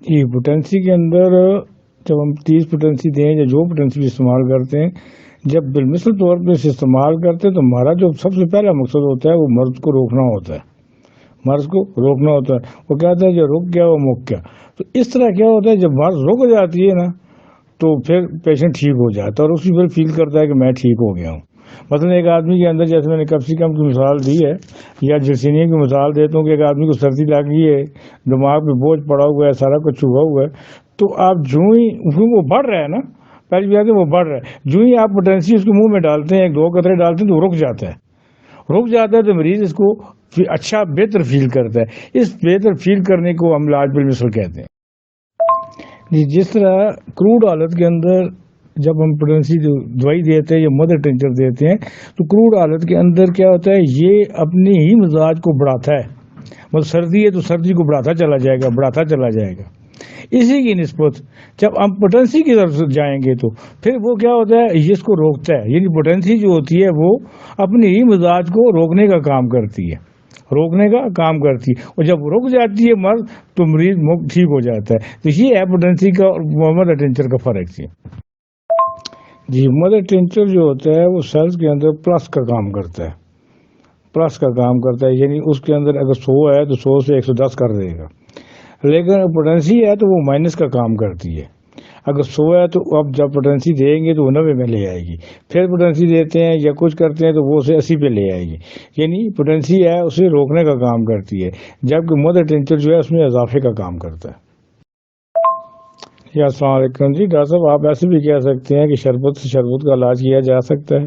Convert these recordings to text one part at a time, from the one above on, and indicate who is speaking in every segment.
Speaker 1: یہ پوٹینسی کے اندر جب ہم 30 پوٹینسی دیں یا جو پوٹینسی استعمال کرتے ہیں، جب بالمثل طور پہ اسے استعمال کرتے ہیں تو ہمارا جو سب سے پہلا مقصد ہوتا ہے وہ مرض کو روکنا ہوتا ہے، مرض کو روکنا ہوتا ہے۔ وہ کہتے ہیں جو رک گیا وہ مک گیا۔ تو اس طرح کیا ہوتا ہے، جب مرض رک جاتی ہے نا تو پھر پیشنٹ ٹھیک ہو جاتا ہے اور اسی پھر فیل کرتا ہے کہ میں ٹھیک ہو گیا ہوں۔ مثلا ایک آدمی کے اندر، جیسے میں نے کیپسیکم کی مثال دی ہے یا جرسینیم کی مثال دیتا ہوں، کہ ایک آدمی کو سردی لگی ہے، دماغ پہ بوجھ پڑا ہوا ہے، سارا کچھ چھپا ہوا ہے، تو آپ جو ہی وہ بڑھ رہا ہے نا، پہلی بات ہے وہ بڑھ رہا ہے، جو ہی آپ پوٹینسی اس کے منہ میں ڈالتے ہیں، 1-2 قطرے ڈالتے ہیں تو وہ رک جاتا ہے تو مریض اس کو اچھا بہتر فیل کرتا ہے۔ اس بہتر فیل کرنے کو ہم علاج بالمثل کہتے ہیں۔ جس طرح کروڈ حالت کے اندر جب ہم پوٹینسی دوائی دیتے ہیں یا مدر ٹنچر دیتے ہیں تو کروڈ حالت کے اندر کیا ہوتا ہے، یہ اپنے ہی مزاج کو بڑھاتا ہے۔ مطلب سردی ہے تو سردی کو بڑھاتا چلا جائے گا۔ اسی کی نسبت جب ہم پوٹینسی کی طرف جائیں گے تو پھر وہ کیا ہوتا ہے، یہ اس کو روکتا ہے۔ یعنی پوٹینسی جو ہوتی ہے وہ اپنے ہی مزاج کو روکنے کا کام کرتی ہے اور جب رک جاتی ہے مرض تو مریض ٹھیک ہو جاتا ہے۔ تو یہ ہے پوٹینسی کا اور مدر ٹنچر کا فرق۔ جی مدر ٹنچر جو ہوتا ہے وہ سیلز کے اندر پلس کا کام کرتا ہے، یعنی اس کے اندر اگر 100 ہے تو 100 سے 110 کر دے گا، لیکن پوٹینسی ہے تو وہ مائنس کا کام کرتی ہے۔ اگر 100 ہے تو اب جب پوٹینسی دیں گے تو وہ 90 میں لے آئے گی، پھر پوٹینسی دیتے ہیں یا کچھ کرتے ہیں تو وہ اسے 80 پہ لے آئے گی۔ یعنی پوٹینسی ہے اسے روکنے کا کام کرتی ہے، جبکہ مدر ٹنچر جو ہے اس میں اضافے کا کام کرتا ہے۔ السلام علیکم جی ڈاکٹر صاحب، آپ ایسے بھی کہہ سکتے ہیں کہ شربت سے شربت کا علاج کیا جا سکتا ہے۔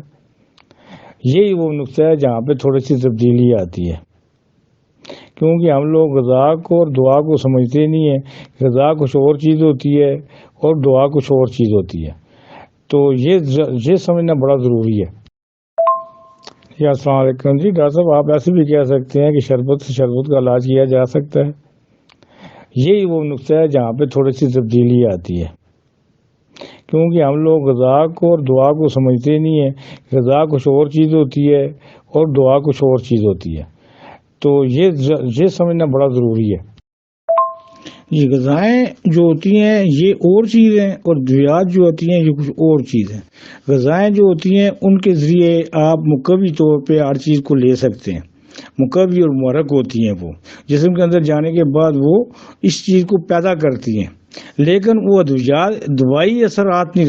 Speaker 1: یہی وہ نقطہ ہے جہاں پہ تھوڑی سی تبدیلی آتی ہے، کیونکہ ہم لوگ غذا کو اور دعا کو سمجھتے نہیں ہیں۔ غذا کچھ اور چیز ہوتی ہے اور دعا کچھ اور چیز ہوتی ہے، تو یہ سمجھنا بڑا ضروری ہے۔ السلام علیکم جی ڈاکٹر صاحب، آپ ایسے بھی کہہ سکتے ہیں کہ شربت سے شربت کا علاج کیا جا سکتا ہے۔ یہی وہ نقطہ ہے جہاں پہ تھوڑی سی تبدیلی آتی ہے، کیونکہ ہم لوگ غذا کو اور دعا کو سمجھتے نہیں ہیں۔ غذا کچھ اور چیز ہوتی ہے اور دعا کچھ اور چیز ہوتی ہے، تو یہ سمجھنا بڑا ضروری ہے۔ یہ غذائیں جو ہوتی ہیں یہ اور چیز ہیں اور ادویات جو ہوتی ہیں یہ کچھ اور چیز ہیں۔ غذائیں جو ہوتی ہیں ان کے ذریعے آپ مقوی طور پہ ہر چیز کو لے سکتے ہیں، مقوی اور محرک ہوتی ہیں، وہ جسم کے اندر جانے کے بعد وہ اس چیز کو پیدا کرتی ہیں، لیکن وہ دوائی اثرات نہیں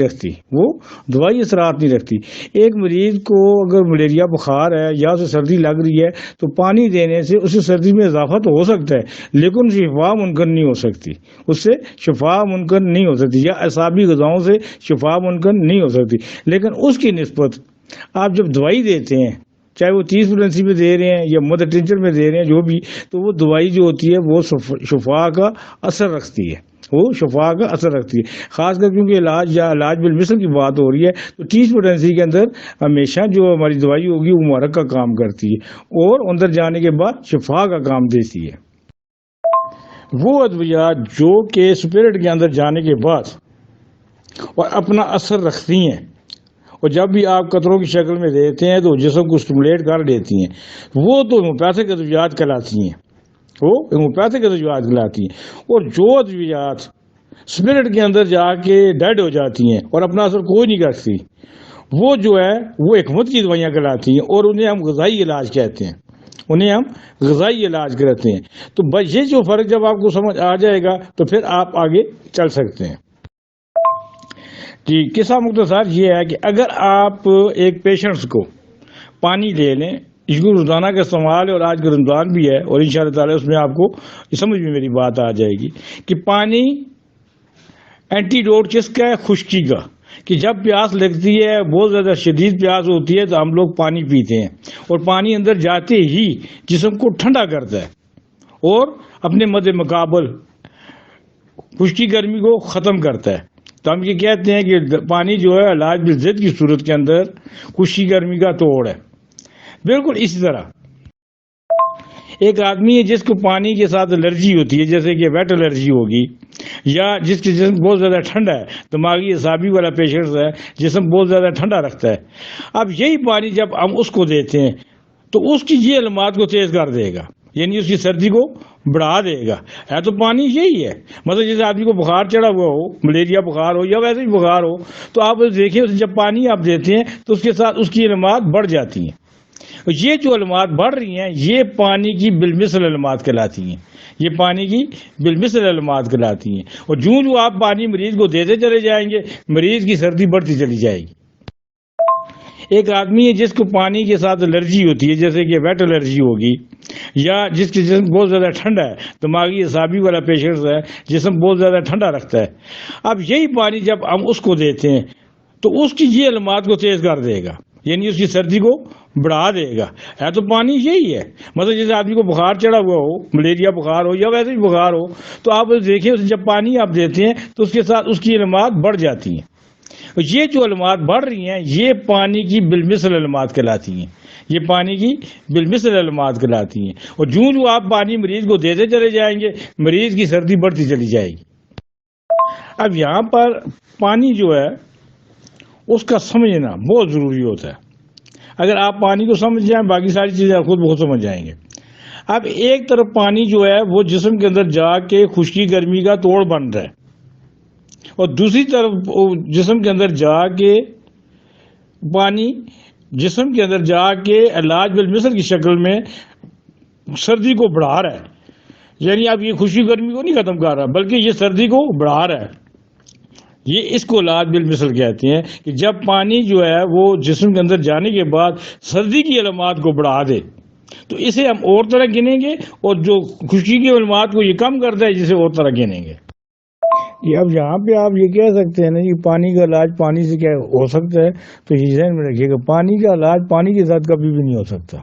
Speaker 1: رکھتی۔ ایک مریض کو اگر ملیریا بخار ہے یا اسے سردی لگ رہی ہے تو پانی دینے سے اسے سردی میں اضافہ تو ہو سکتا ہے، لیکن شفا منکر نہیں ہو سکتی، یا اعصابی غذاؤں سے شفا منکر نہیں ہو سکتی۔ لیکن اس کی نسبت آپ جب دوائی دیتے ہیں، چاہے وہ 30 پوٹینسی میں دے رہے ہیں یا مدر ٹنچر میں دے رہے ہیں، جو بھی، تو وہ دوائی جو ہوتی ہے وہ شفا کا اثر رکھتی ہے، خاص کر کیونکہ علاج بالمثل کی بات ہو رہی ہے تو 30 پوٹینسی کے اندر ہمیشہ جو ہماری دوائی ہوگی وہ محرک کا کام کرتی ہے اور اندر جانے کے بعد شفا کا کام دیتی ہے۔ وہ ادویات جو کہ اسپرٹ کے اندر جانے کے بعد اور اپنا اثر رکھتی ہیں اور جب بھی آپ قطروں کی شکل میں دیتے ہیں تو جسم کو اسٹیمولیٹ کر دیتی ہیں، وہ تو ہومیوپیتھک ادویات کہلاتی ہیں۔ اور جو ادویات اسپرٹ کے اندر جا کے ڈیڈ ہو جاتی ہیں اور اپنا اثر کوئی نہیں کرتی، وہ جو ہے وہ حکمت کی دوائیاں کہلاتی ہیں اور انہیں ہم غذائی علاج کہتے ہیں۔ تو بس یہ جو فرق جب آپ کو سمجھ آ جائے گا تو پھر آپ آگے چل سکتے ہیں۔ جی قصہ مختصر یہ ہے کہ اگر آپ ایک پیشنٹس کو پانی دے لیں، اس کو روزانہ کا استعمال ہے اور آج کا رمضان بھی ہے اور انشاءاللہ تعالی اس میں آپ کو سمجھ میں میری بات آ جائے گی کہ پانی اینٹی ڈوٹ کس کا ہے؟ خشکی کا، کہ جب پیاس لگتی ہے، بہت زیادہ شدید پیاس ہوتی ہے تو ہم لوگ پانی پیتے ہیں اور پانی اندر جاتے ہی جسم کو ٹھنڈا کرتا ہے اور اپنے مد مقابل خشکی گرمی کو ختم کرتا ہے۔ تو ہم یہ کہتے ہیں کہ پانی جو ہے علاج بالضد کی صورت کے اندر خشکی گرمی کا توڑ ہے۔ بالکل اسی طرح ایک آدمی ہے جس کو پانی کے ساتھ الرجی ہوتی ہے، جیسے کہ ویٹ الرجی ہوگی، یا جس کے جسم بہت زیادہ ٹھنڈا ہے، دماغی اعصابی والا پیشنٹ ہے، جسم بہت زیادہ ٹھنڈا رکھتا ہے، اب یہی پانی جب ہم اس کو دیتے ہیں تو اس کی یہ علامات کو تیز کر دے گا۔ یعنی اس کی سردی کو بڑھا دے گا. ہے تو پانی یہی ہے. مطلب جیسے آدمی کو بخار چڑھا ہوا ہو, ملیریا بخار ہو یا ویسے ہی بخار ہو, تو آپ دیکھیں جب پانی آپ دیتے ہیں تو اس کے ساتھ اس کی علامات بڑھ جاتی ہیں. یہ جو علامات بڑھ رہی ہیں یہ پانی کی بالمثل علامات کہلاتی ہیں. یہ پانی کی بالمثل علامات کہلاتی ہیں. اور جو آپ پانی مریض کو دیتے چلے جائیں گے مریض کی سردی بڑھتی چلی جائے گی. ایک آدمی ہے جس کو پانی کے ساتھ الرجی ہوتی ہے, جیسے کہ ویٹ الرجی ہوگی, یا جس کے جسم بہت زیادہ ٹھنڈا ہے, دماغی اعصابی والا پیشنٹ ہے, جسم بہت زیادہ ٹھنڈا رکھتا ہے. اب یہی پانی جب ہم اس کو دیتے ہیں تو اس کی یہ علامات کو تیز کر دے گا, یعنی اس کی سردی کو بڑھا دے گا. ہے تو پانی یہی ہے. مطلب جیسے آدمی کو بخار چڑھا ہوا ہو, ملیریا بخار ہو یا ویسے ہی بخار ہو, تو آپ دیکھیں جب پانی آپ دیتے ہیں تو اس کے ساتھ اس کی علامات بڑھ جاتی ہیں. یہ جو علامات بڑھ رہی ہیں یہ پانی کی بالمثل علامات کہلاتی ہیں. یہ پانی کی بالمثل علامات کہلاتی ہیں. اور جو آپ پانی مریض کو دیتے چلے جائیں گے مریض کی سردی بڑھتی چلی جائے گی. اب یہاں پر پانی جو ہے اس کا سمجھنا بہت ضروری ہوتا ہے. اگر آپ پانی کو سمجھ جائیں باقی ساری چیزیں خود بخود سمجھ جائیں گے. اب ایک طرف پانی جو ہے وہ جسم کے اندر جا کے خشکی گرمی کا توڑ بن رہا ہے, اور دوسری طرف جسم کے اندر جا کے پانی جسم کے اندر جا کے علاج بالمثل کی شکل میں سردی کو بڑھا رہا ہے. یعنی اب یہ خشکی گرمی کو نہیں ختم کر رہا بلکہ یہ سردی کو بڑھا رہا ہے. یہ اس کو علاج بالمثل کہتے ہیں کہ جب پانی جو ہے وہ جسم کے اندر جانے کے بعد سردی کی علامات کو بڑھا دے تو اسے ہم اور طرح گنیں گے, اور جو خشکی کی علامات کو یہ کم کرتا ہے جسے اور طرح گنیں گے. اب یہاں پہ آپ یہ کہہ سکتے ہیں نا کہ پانی کا علاج پانی سے کیا ہو سکتا ہے, تو یہ ذہن میں رکھیے کہ پانی کا علاج پانی کے ساتھ کبھی بھی نہیں ہو سکتا.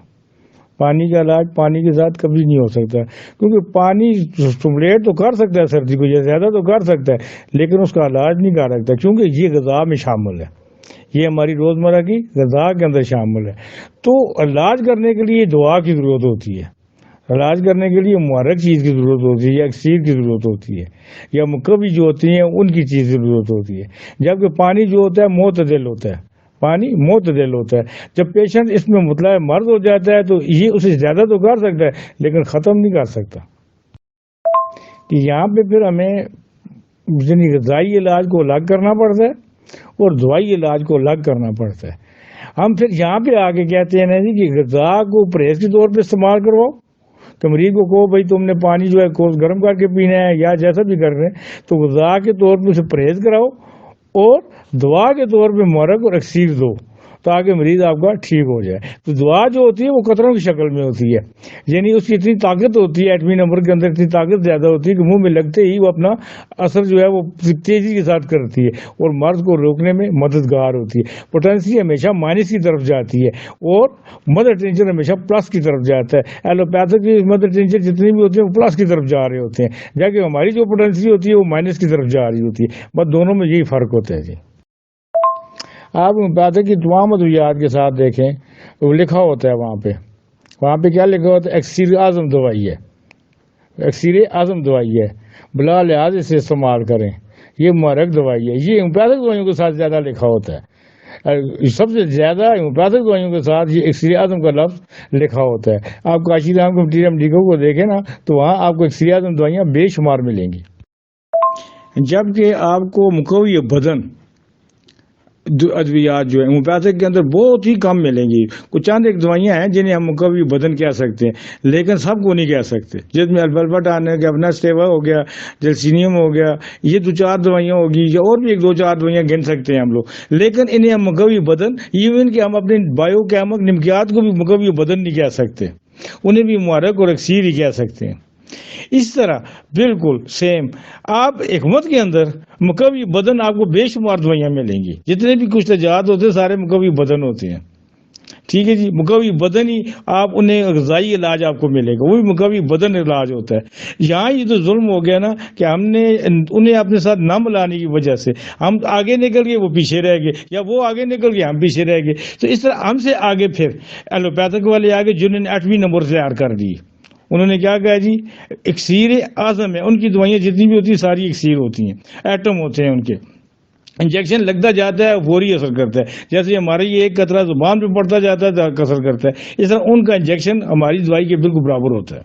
Speaker 1: پانی کا علاج پانی کے ساتھ کبھی نہیں ہو سکتا, کیونکہ پانی اسٹیمولیٹ تو کر سکتا ہے سردی کو, یہ زیادہ تو کر سکتا ہے لیکن اس کا علاج نہیں کر سکتا, کیونکہ یہ غذا میں شامل ہے, یہ ہماری روزمرہ کی غذا کے اندر شامل ہے. تو علاج کرنے کے لیے دعا کی ضرورت ہوتی ہے, علاج کرنے کے لیے محرک چیز کی ضرورت ہوتی ہے, یا اکسیر کی ضرورت ہوتی ہے, یا مقوی جو ہوتی ہیں ان کی چیز ضرورت ہوتی ہے. جبکہ پانی جو ہوتا ہے معتدل ہوتا ہے, پانی معتدل ہوتا ہے. جب پیشنٹ اس میں مطلع مرض ہو جاتا ہے تو یہ اسے زیادہ تو کر سکتا ہے لیکن ختم نہیں کر سکتا. کہ یہاں پہ پھر ہمیں یعنی غذائی علاج کو الگ کرنا پڑتا ہے اور دوائی علاج کو الگ کرنا پڑتا ہے. ہم پھر یہاں پہ آگے کہتے ہیں نا جی کہ غذا کو پرہیز کے طور پہ استعمال کرواؤ, کہ مریض کو کہو بھائی تم نے پانی جو ہے کوس گرم کر کے پینا ہے یا جیسا بھی کر رہے ہیں, تو غذا کے طور پہ اسے پرہیز کراؤ اور دوا کے طور پہ محرک اور اکسیر دو تاکہ مریض آپ کا ٹھیک ہو جائے. تو دعا جو ہوتی ہے وہ قطروں کی شکل میں ہوتی ہے, یعنی اس کی اتنی طاقت ہوتی ہے, ایٹمی نمبر کے اندر اتنی طاقت زیادہ ہوتی ہے کہ منہ میں لگتے ہی وہ اپنا اثر جو ہے وہ تیزی کے ساتھ کرتی ہے اور مرض کو روکنے میں مددگار ہوتی ہے. پوٹینسی ہمیشہ مائنس کی طرف جاتی ہے اور مدر ٹینشن ہمیشہ پلس کی طرف جاتا ہے. ایلوپیتھک کی مدر ٹینشن جتنی بھی ہوتی ہیں وہ پلس کی طرف جا رہے ہوتے ہیں, جبکہ ہماری جو پوٹینسی ہوتی ہے وہ مائنس کی طرف جا رہی ہوتی ہے. بس دونوں میں یہی فرق ہوتا ہے. جی آپ ہومیوپیتھک کی تمام ادویات کے ساتھ دیکھیں وہ لکھا ہوتا ہے وہاں پہ کیا لکھا ہوتا ہے, اکسیر اعظم دوائی ہے, اکسیر اعظم دوائی ہے, بلا لحاظ سے استعمال کریں, یہ محرک دوائی ہے. یہ ہومیوپیتھک دوائیوں کے ساتھ زیادہ لکھا ہوتا ہے, سب سے زیادہ ہومیوپیتھک دوائیوں کے ساتھ یہ اکسیر اعظم کا لفظ لکھا ہوتا ہے. آپ کاشی رام کمیٹیریم ڈیگو کو دیکھیں نا تو وہاں آپ کو اکسیر اعظم دوائیاں بے شمار ملیں گی. جبکہ آپ کو مقوی بدن ادویات جو ہیں ہومیوپیتھک کے اندر بہت ہی کم ملیں گی. کچھ چند ایک دوائیاں ہیں جنہیں ہم مقوی بدن کہہ سکتے ہیں لیکن سب کو نہیں کہہ سکتے, جس میں البلبٹان ہے, گیبناسٹیوا ہو گیا, جلسینیم ہو گیا, یہ 2-4 دوائیاں ہوگی, یا اور بھی 1-2-4 دوائیاں گن سکتے ہیں ہم لوگ, لیکن انہیں ہم مقوی بدن, ایون کہ ہم اپنے بایو کیمک نمکیات کو بھی مقوی بدن نہیں کہہ سکتے, انہیں بھی محرک اور اکسیر ہی کہہ سکتے ہیں. اس طرح بالکل سیم آپ حکمت کے اندر مقوی بدن آپ کو بے شمار دوائیاں ملیں گی, جتنے بھی کچھ تجارت ہوتے ہیں سارے مقوی بدن ہوتے ہیں. ٹھیک ہے جی, مقوی بدن ہی آپ انہیں غذائی علاج آپ کو ملے گا, وہ بھی مقوی بدن علاج ہوتا ہے. یہاں یہ تو ظلم ہو گیا نا کہ ہم نے انہیں اپنے ساتھ نہ ملانے کی وجہ سے ہم آگے نکل گئے, وہ پیچھے رہ گئے, یا وہ آگے نکل گئے ہم پیچھے رہ گئے. تو اس طرح ہم سے آگے پھر ایلوپیتھک والے آگے جنہوں نے 8ویں نمبر سے تیار کر دی, انہوں نے کیا کہا جی اکسیر اعظم ہے, ان کی دوائیاں جتنی بھی ہوتی ہیں ساری اکسیر ہوتی ہیں, ایٹم ہوتے ہیں ان کے, انجیکشن لگتا جاتا ہے فوری اثر کرتا ہے. جیسے ہمارا یہ ایک قطرہ زبان پہ پڑتا جاتا ہے تو اثر کرتا ہے, اس طرح ان کا انجیکشن ہماری دوائی کے بالکل برابر ہوتا ہے.